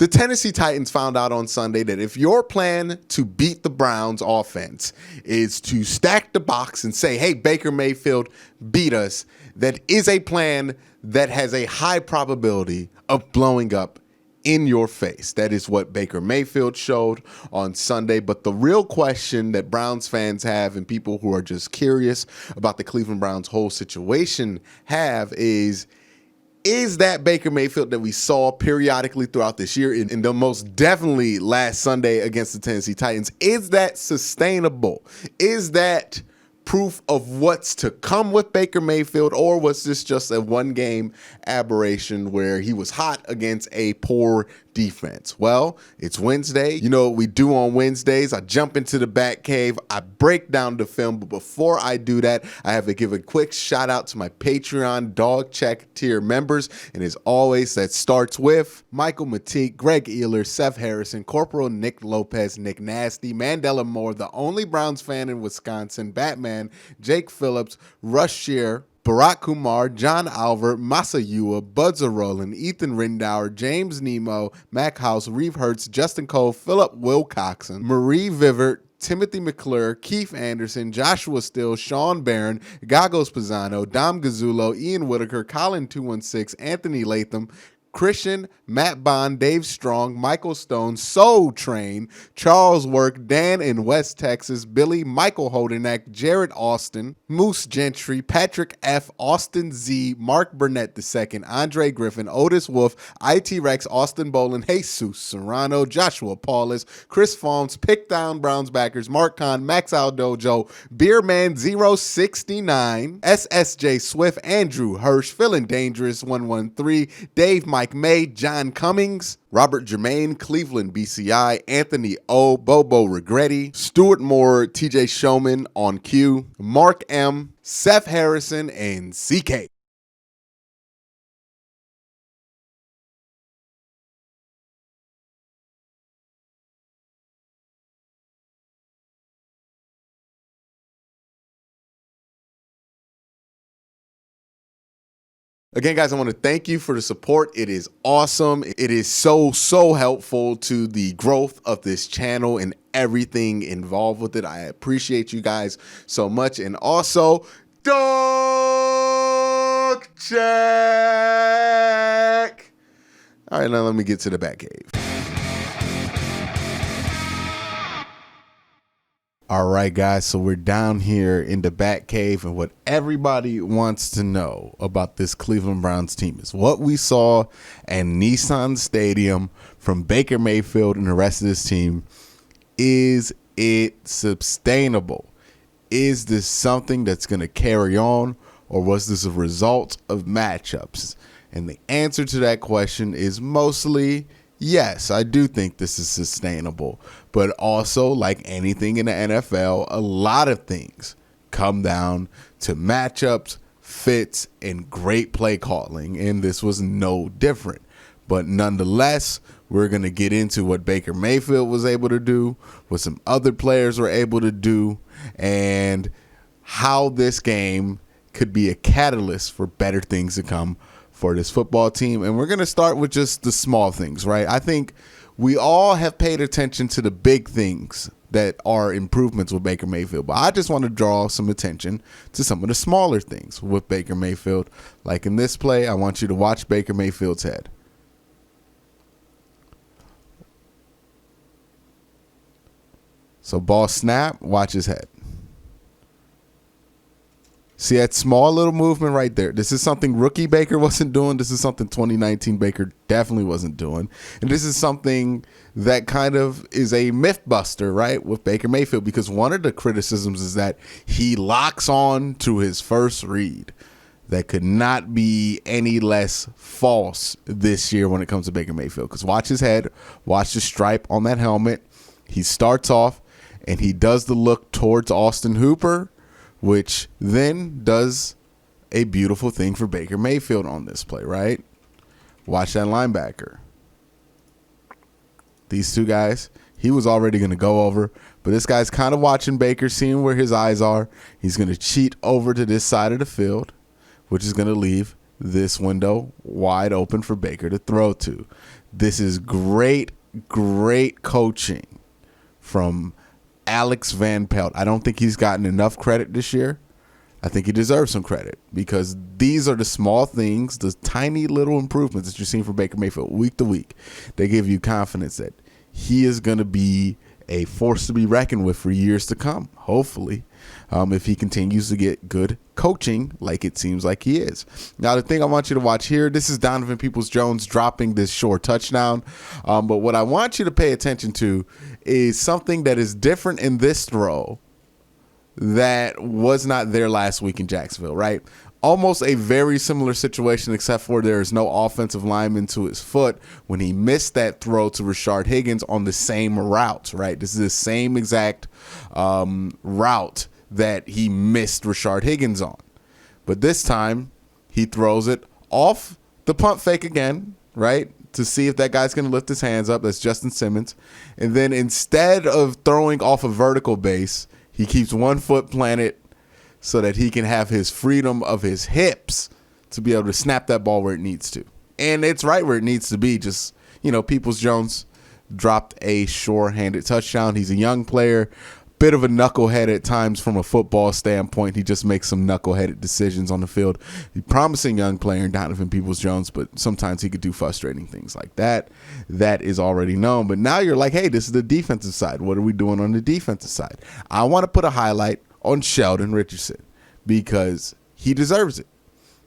The Tennessee Titans found out on Sunday that if your plan to beat the Browns offense is to stack the box and say, hey, Baker Mayfield, beat us, that is a plan that has a high probability of blowing up in your face. That is what Baker Mayfield showed on Sunday. But the real question that Browns fans have, and people who are just curious about the Cleveland Browns whole situation have, is that Baker Mayfield that we saw periodically throughout this year, and the most definitely last Sunday against the Tennessee Titans, is that sustainable? Is that proof of what's to come with Baker Mayfield, or was this just a one-game aberration where he was hot against a poor defense? Well, it's Wednesday. You know what we do on Wednesdays. I jump into the Batcave. I break down the film. But before I do that, I have to give a quick shout out to my Patreon Dog Check tier members. And as always, that starts with Michael Matique, Greg Ealer, Seth Harrison, Corporal Nick Lopez, Nick Nasty, Mandela Moore, the only Browns fan in Wisconsin, Batman, Jake Phillips, Rush Shear, Barack Kumar, John Alver, Masayua, Budza Roland, Ethan Rindauer, James Nemo, Mac House, Reeve Hertz, Justin Cole, Philip Wilcoxon, Marie Vivert, Timothy McClure, Keith Anderson, Joshua Still, Sean Barron, Gagos Pisano, Dom Gazzulo, Ian Whitaker, Colin 216, Anthony Latham, Christian, Matt Bond, Dave Strong, Michael Stone, Soul Train, Charles Work, Dan in West Texas, Billy, Michael Holdenack, Jared Austin, Moose Gentry, Patrick F., Austin Z., Mark Burnett II, Andre Griffin, Otis Wolf, IT Rex, Austin Bolin, Jesus Serrano, Joshua Paulus, Chris Fawns, Pick Down Browns Backers, Mark Kahn, Max Aldojo, Beerman 069, SSJ Swift, Andrew Hirsch, Feeling Dangerous 113, Dave Mike May, John Cummings, Robert Germain, Cleveland BCI, Anthony O, Bobo Regretti, Stuart Moore, TJ Showman on cue, Mark M, Seth Harrison, and CK. Again, guys, I want to thank you for the support. It is awesome. It is so helpful to the growth of this channel and everything involved with it. I appreciate you guys so much. And also, dog check. All right, now let me get to the Batcave. All right, guys, so we're down here in the Batcave, and what everybody wants to know about this Cleveland Browns team is what we saw at Nissan Stadium from Baker Mayfield and the rest of this team. Is it sustainable? Is this something that's going to carry on, or was this a result of matchups? And the answer to that question is mostly yes, I do think this is sustainable, but also, like anything in the NFL, a lot of things come down to matchups, fits, and great play calling, and this was no different. But nonetheless, we're going to get into what Baker Mayfield was able to do, what some other players were able to do, and how this game could be a catalyst for better things to come for this football team. And we're going to start with just the small things, right? I think we all have paid attention to the big things that are improvements with Baker Mayfield, but I just want to draw some attention to some of the smaller things with Baker Mayfield. Like in this play, I want you to watch Baker Mayfield's head. So ball snap, watch his head. See that small little movement right there? This is something rookie Baker wasn't doing. This is something 2019 Baker definitely wasn't doing. And this is something that kind of is a myth buster, right, with Baker Mayfield, because one of the criticisms is that he locks on to his first read. That could not be any less false this year when it comes to Baker Mayfield, because watch his head, watch the stripe on that helmet. He starts off and he does the look towards Austin Hooper, which then does a beautiful thing for Baker Mayfield on this play, right? Watch that linebacker. These two guys, he was already going to go over, but this guy's kind of watching Baker, seeing where his eyes are. He's going to cheat over to this side of the field, which is going to leave this window wide open for Baker to throw to. This is great coaching from Alex Van Pelt. I don't think he's gotten enough credit this year. I think he deserves some credit because these are the small things, the tiny little improvements that you're seeing from Baker Mayfield week to week. They give you confidence that he is going to be a force to be reckoned with for years to come, hopefully, if he continues to get good coaching like it seems like he is. Now, the thing I want you to watch here, this is Donovan Peoples-Jones dropping this short touchdown. But what I want you to pay attention to is something that is different in this throw that was not there last week in Jacksonville, right? Almost a very similar situation, except for there is no offensive lineman to his foot when he missed that throw to Rashard Higgins on the same route, right? This is the same exact route that he missed Rashard Higgins on. But this time, he throws it off the pump fake again, right? To see if that guy's going to lift his hands up. That's Justin Simmons. And then instead of throwing off a vertical base, he keeps one foot planted so that he can have his freedom of his hips to be able to snap that ball where it needs to. And it's right where it needs to be. Just, Peoples-Jones dropped a sure-handed touchdown. He's a young player, bit of a knucklehead at times from a football standpoint. He just makes some knuckleheaded decisions on the field. He's a promising young player in Donovan Peoples-Jones, but sometimes he could do frustrating things like that. That is already known. But now you're like, hey, this is the defensive side. What are we doing on the defensive side? I want to put a highlight on Sheldon Richardson because he deserves it.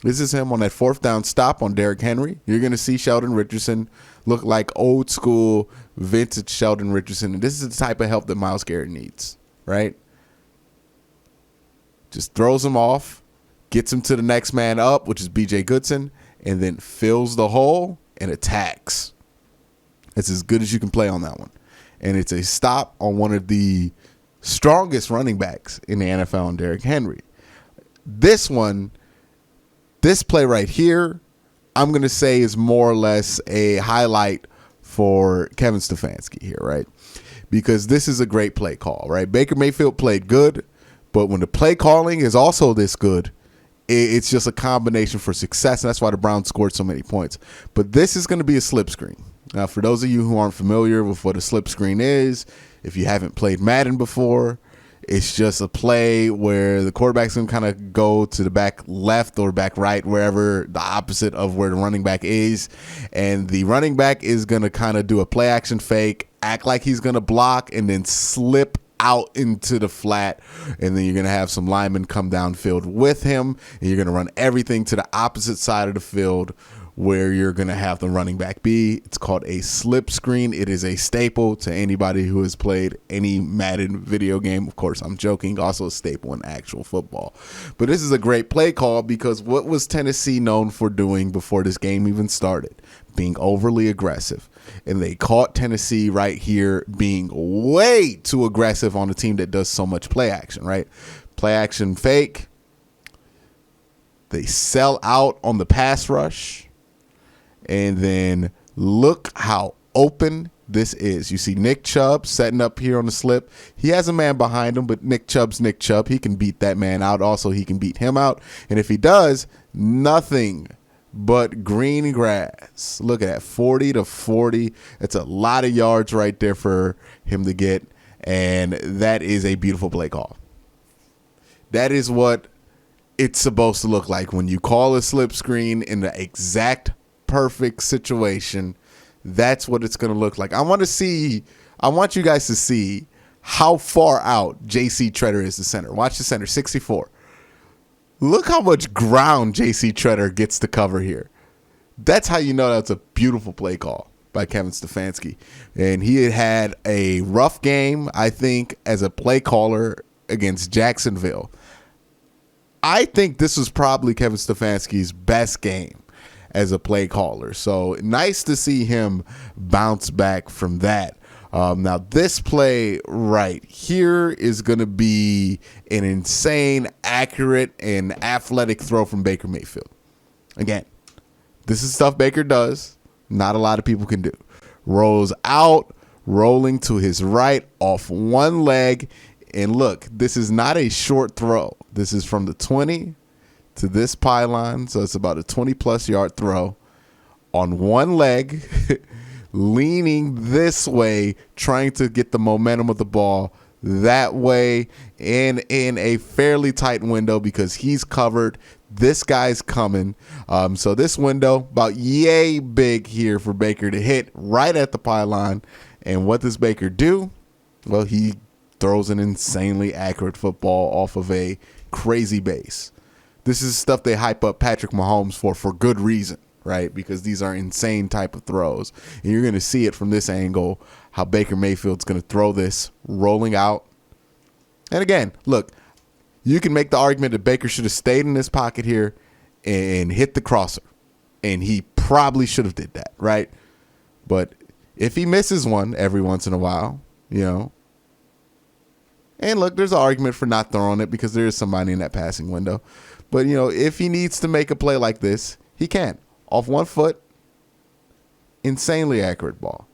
This is him on that fourth down stop on Derrick Henry. You're going to see Sheldon Richardson look like old school vintage Sheldon Richardson. And this is the type of help that Myles Garrett needs, right? Just throws him off, gets him to the next man up, which is B.J. Goodson, and then fills the hole and attacks. It's as good as you can play on that one. And it's a stop on one of the strongest running backs in the NFL on Derrick Henry. This play right here, I'm going to say is more or less a highlight for Kevin Stefanski here, right? Because this is a great play call, right? Baker Mayfield played good, but when the play calling is also this good, it's just a combination for success, and that's why the Browns scored so many points. But this is going to be a slip screen. Now, for those of you who aren't familiar with what a slip screen is, if you haven't played Madden before, it's just a play where the quarterback's going to kind of go to the back left or back right, wherever the opposite of where the running back is. And the running back is going to kind of do a play action fake, act like he's going to block, and then slip out into the flat. And then you're going to have some linemen come downfield with him. And you're going to run everything to the opposite side of the field where you're going to have the running back be. It's called a slip screen. It is a staple to anybody who has played any Madden video game. Of course, I'm joking. Also a staple in actual football. But this is a great play call because what was Tennessee known for doing before this game even started? Being overly aggressive. And they caught Tennessee right here being way too aggressive on a team that does so much play action, right? Play action fake. They sell out on the pass rush. And then look how open this is. You see Nick Chubb setting up here on the slip. He has a man behind him, but Nick Chubb's Nick Chubb. He can beat that man out. Also, he can beat him out. And if he does, nothing but green grass. Look at that, 40 to 40. That's a lot of yards right there for him to get. And that is a beautiful play call. That is what it's supposed to look like when you call a slip screen in the exact perfect situation. That's what it's going to look like. I want you guys to see how far out JC Treader is the center. Watch the center, 64. Look how much ground JC Treader gets to cover here. That's how you know that's a beautiful play call by Kevin Stefanski. And he had a rough game, I think, as a play caller against Jacksonville. I think this was probably Kevin Stefanski's best game as a play caller. So nice to see him bounce back from that. Now this play right here is going to be an insane, accurate, and athletic throw from Baker Mayfield. Again, this is stuff Baker does. Not a lot of people can do. Rolls out, rolling to his right off one leg. And look, this is not a short throw. This is from the 20 to this pylon, so it's about a 20-plus yard throw on one leg leaning this way, trying to get the momentum of the ball that way and in a fairly tight window because he's covered. This guy's coming. So this window about yay big here for Baker to hit right at the pylon. And what does Baker do? Well, he throws an insanely accurate football off of a crazy base. This is stuff they hype up Patrick Mahomes for good reason, right? Because these are insane type of throws. And you're going to see it from this angle, how Baker Mayfield's going to throw this rolling out. And again, look, you can make the argument that Baker should have stayed in this pocket here and hit the crosser. And he probably should have did that, right? But if he misses one every once in a while, you know. And look, there's an argument for not throwing it because there is somebody in that passing window. But, you know, if he needs to make a play like this, he can. Off one foot, insanely accurate ball.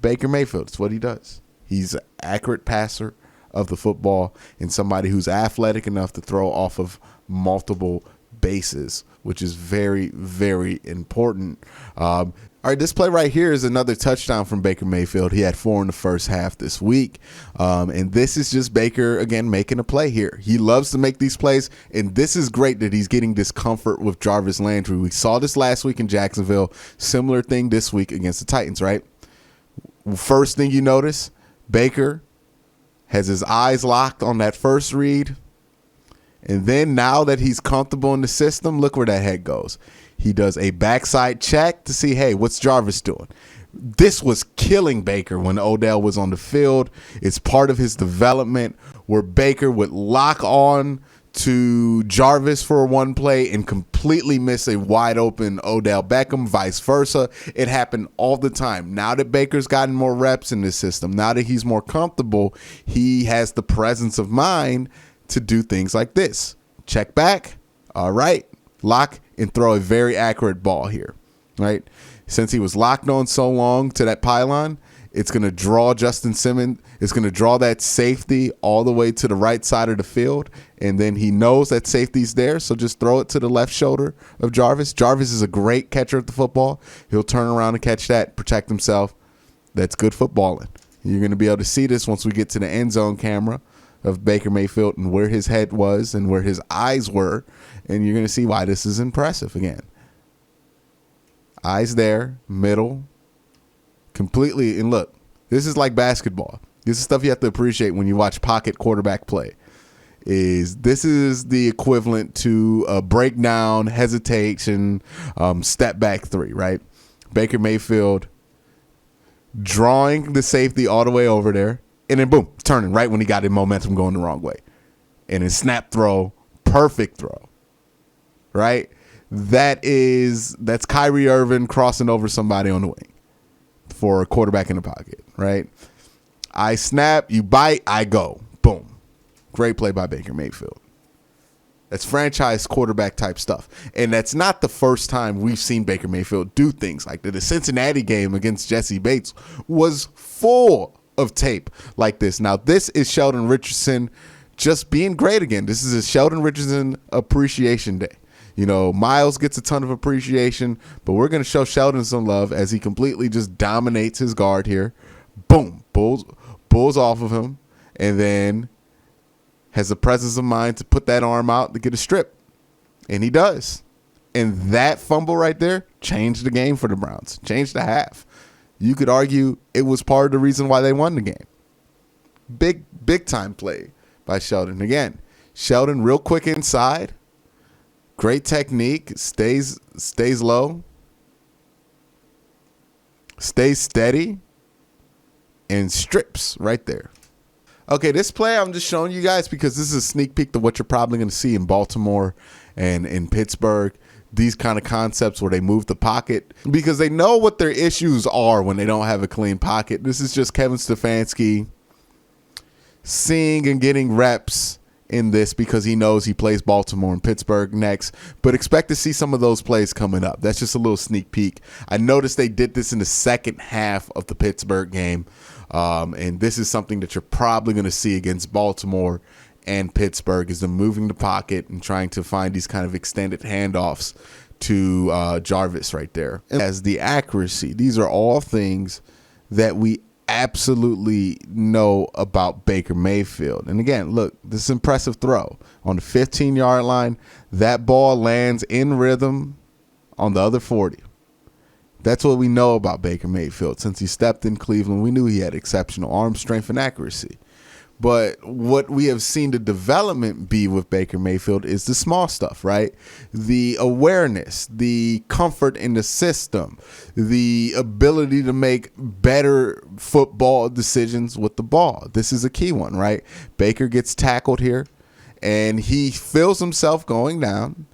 Baker Mayfield, it's what he does. He's an accurate passer of the football and somebody who's athletic enough to throw off of multiple bases, which is very, very important. All right, this play right here is another touchdown from Baker Mayfield. He had 4 in the first half this week. And this is just Baker, again, making a play here. He loves to make these plays, and this is great that he's getting this comfort with Jarvis Landry. We saw this last week in Jacksonville. Similar thing this week against the Titans, right? First thing you notice, Baker has his eyes locked on that first read. And then now that he's comfortable in the system, look where that head goes. He does a backside check to see, hey, what's Jarvis doing? This was killing Baker when Odell was on the field. It's part of his development where Baker would lock on to Jarvis for one play and completely miss a wide open Odell Beckham, vice versa. It happened all the time. Now that Baker's gotten more reps in this system, now that he's more comfortable, he has the presence of mind to do things like this. Check back. All right. Lock and throw a very accurate ball here, right? Since he was locked on so long to that pylon, it's going to draw Justin Simmons. It's going to draw that safety all the way to the right side of the field. And then he knows that safety's there. So just throw it to the left shoulder of Jarvis. Jarvis is a great catcher at the football. He'll turn around and catch that, protect himself. That's good footballing. You're going to be able to see this once we get to the end zone camera of Baker Mayfield and where his head was and where his eyes were. And you're going to see why this is impressive again. Eyes there, middle, completely. And look, this is like basketball. This is stuff you have to appreciate when you watch pocket quarterback play. This is the equivalent to a breakdown, hesitation, step back three, right? Baker Mayfield drawing the safety all the way over there, and then boom, turning right when he got his momentum going the wrong way. And his snap throw, perfect throw, right? That's Kyrie Irving crossing over somebody on the wing for a quarterback in the pocket, right? I snap, you bite, I go. Boom. Great play by Baker Mayfield. That's franchise quarterback type stuff. And that's not the first time we've seen Baker Mayfield do things like that. The Cincinnati game against Jesse Bates was full of tape like this. Now, this is Sheldon Richardson just being great again. This is a Sheldon Richardson appreciation day. You know, Miles gets a ton of appreciation, but we're going to show Sheldon some love as he completely just dominates his guard here. Boom. Bulls off of him, and then has the presence of mind to put that arm out to get a strip. And he does. And that fumble right there changed the game for the Browns. Changed the half. You could argue it was part of the reason why they won the game. Big time play by Sheldon. Again, Sheldon real quick inside. Great technique. Stays low. Stays steady. And strips right there. Okay, this play I'm just showing you guys because this is a sneak peek to what you're probably going to see in Baltimore and in Pittsburgh. These kind of concepts where they move the pocket because they know what their issues are when they don't have a clean pocket. This is just Kevin Stefanski seeing and getting reps in this because he knows he plays Baltimore and Pittsburgh next, but expect to see some of those plays coming up. That's just a little sneak peek. I noticed they did this in the second half of the Pittsburgh game, and this is something that you're probably going to see against Baltimore and Pittsburgh is them moving the pocket and trying to find these kind of extended handoffs to Jarvis right there. As the accuracy, these are all things that we absolutely know about Baker Mayfield. And again, look, this is an impressive throw. On the 15-yard line, that ball lands in rhythm on the other 40. That's what we know about Baker Mayfield. Since he stepped in Cleveland, we knew he had exceptional arm strength and accuracy. But what we have seen the development be with Baker Mayfield is the small stuff, right? The awareness, the comfort in the system, the ability to make better football decisions with the ball. This is a key one, right? Baker gets tackled here, and he feels himself going down.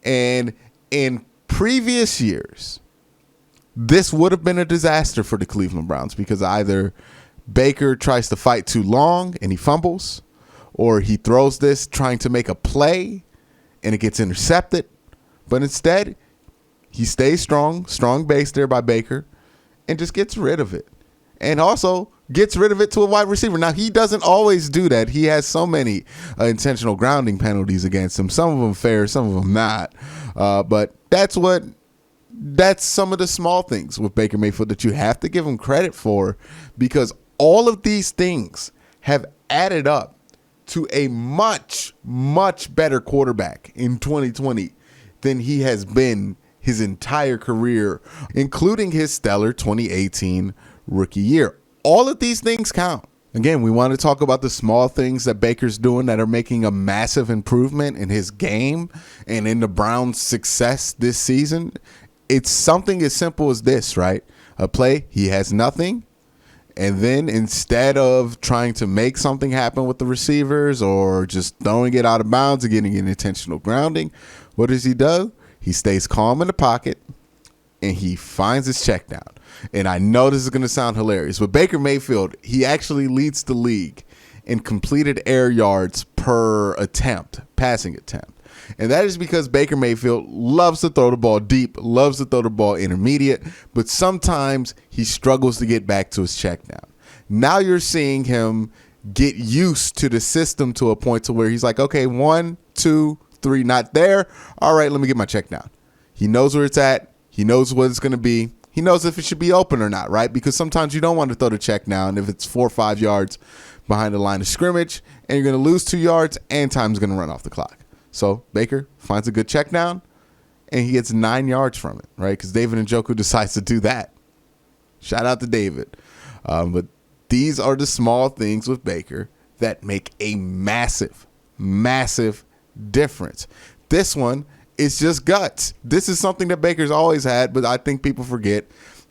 And in previous years, this would have been a disaster for the Cleveland Browns because either Baker tries to fight too long and he fumbles, or he throws this trying to make a play and it gets intercepted. But instead, he stays strong base there by Baker, and just gets rid of it. And also gets rid of it to a wide receiver. Now, he doesn't always do that. He has so many intentional grounding penalties against him. Some of them fair, some of them not. But that's some of the small things with Baker Mayfield that you have to give him credit for, because all of these things have added up to a much, much better quarterback in 2020 than he has been his entire career, including his stellar 2018 rookie year. All of these things count. Again, we want to talk about the small things that Baker's doing that are making a massive improvement in his game and in the Browns' success this season. It's something as simple as this, right? A play, he has nothing. And then instead of trying to make something happen with the receivers or just throwing it out of bounds and getting an intentional grounding, what does he do? He stays calm in the pocket and he finds his check down. And I know this is going to sound hilarious, but Baker Mayfield, he actually leads the league in completed air yards per attempt, passing attempt. And that is because Baker Mayfield loves to throw the ball deep, loves to throw the ball intermediate, but sometimes he struggles to get back to his check down. Now you're seeing him get used to the system to a point to where he's like, okay, 1, 2, 3, not there. All right, let me get my check down. He knows where it's at. He knows what it's going to be. He knows if it should be open or not, right? Because sometimes you don't want to throw the check down if it's 4 or 5 yards behind the line of scrimmage, and you're going to lose 2 yards and time's going to run off the clock. So Baker finds a good check down, and he gets 9 yards from it, right? Because David Njoku decides to do that. Shout out to David. But these are the small things with Baker that make a massive, massive difference. This one is just guts. This is something that Baker's always had, but I think people forget.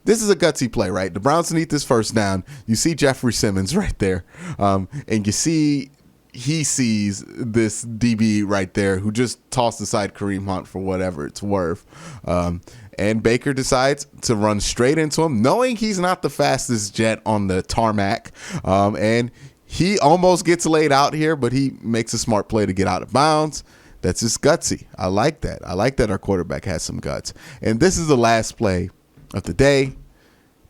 This is a gutsy play, right? The Browns need this first down. You see Jeffrey Simmons right there, and you see he sees this DB right there who just tossed aside Kareem Hunt for whatever it's worth. And Baker decides to run straight into him, knowing he's not the fastest jet on the tarmac. And he almost gets laid out here, but he makes a smart play to get out of bounds. That's just gutsy. I like that. I like that our quarterback has some guts. And this is the last play of the day.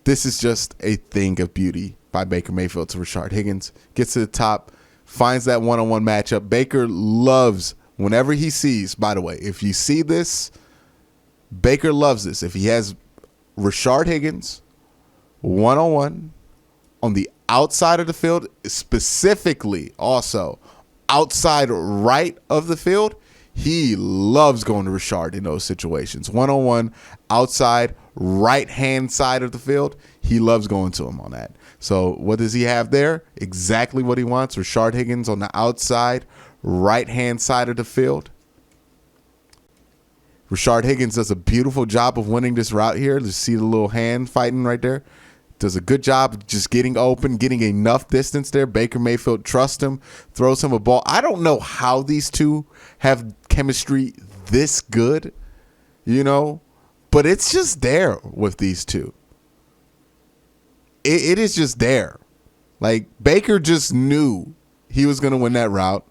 This is just a thing of beauty by Baker Mayfield to Rashard Higgins. Gets to the top, finds that one-on-one matchup. Baker loves whenever he sees, by the way, if you see this, Baker loves this. If he has Rashard Higgins one-on-one on the outside of the field, specifically also outside right of the field, he loves going to Rashard in those situations. One-on-one, outside, right-hand side of the field, he loves going to him on that. So what does he have there? Exactly what he wants. Rashard Higgins on the outside, right-hand side of the field. Rashard Higgins does a beautiful job of winning this route here. Just see the little hand fighting right there. Does a good job of just getting open, getting enough distance there. Baker Mayfield trusts him, throws him a ball. I don't know how these two have chemistry this good, but it's just there with these two. It is just there. Like, Baker just knew he was going to win that route,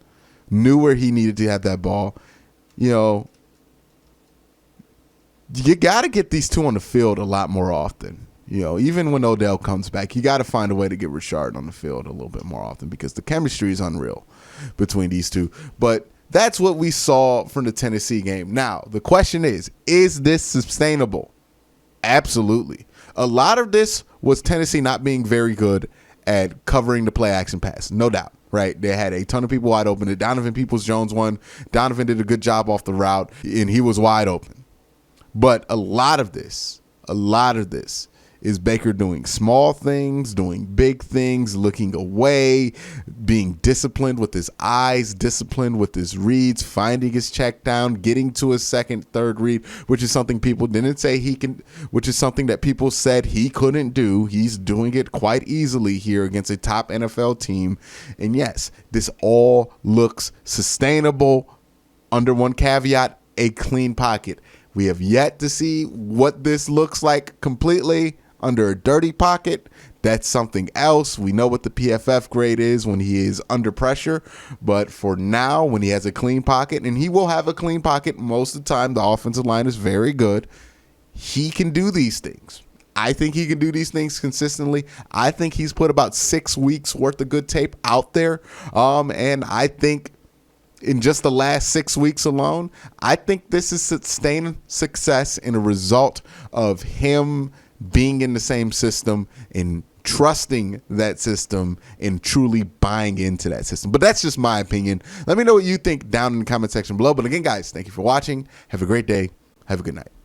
knew where he needed to have that ball. You got to get these two on the field a lot more often. Even when Odell comes back, you got to find a way to get Rashard on the field a little bit more often because the chemistry is unreal between these two. But That's what we saw from the Tennessee game. Now, the question is this sustainable? Absolutely. A lot of this was Tennessee not being very good at covering the play action pass, no doubt, right? They had a ton of people wide open. The Donovan Peoples-Jones one, Donovan did a good job off the route, and he was wide open. But a lot of this is Baker doing small things, doing big things, looking away, being disciplined with his eyes, disciplined with his reads, finding his check down, getting to his second, third read, which is something people didn't say he can, which is something that people said he couldn't do. He's doing it quite easily here against a top NFL team. And yes, this all looks sustainable under one caveat, a clean pocket. We have yet to see what this looks like completely under a dirty pocket. That's something else. We know what the PFF grade is when he is under pressure. But for now, when he has a clean pocket, and he will have a clean pocket most of the time, the offensive line is very good. He can do these things. I think he can do these things consistently. I think he's put about 6 weeks worth of good tape out there. And I think in just the last 6 weeks alone, I think this is sustained success and a result of him being in the same system and trusting that system and truly buying into that system. But that's just my opinion. Let me know what you think down in the comment section below. But again, guys, thank you for watching. Have a great day. Have a good night.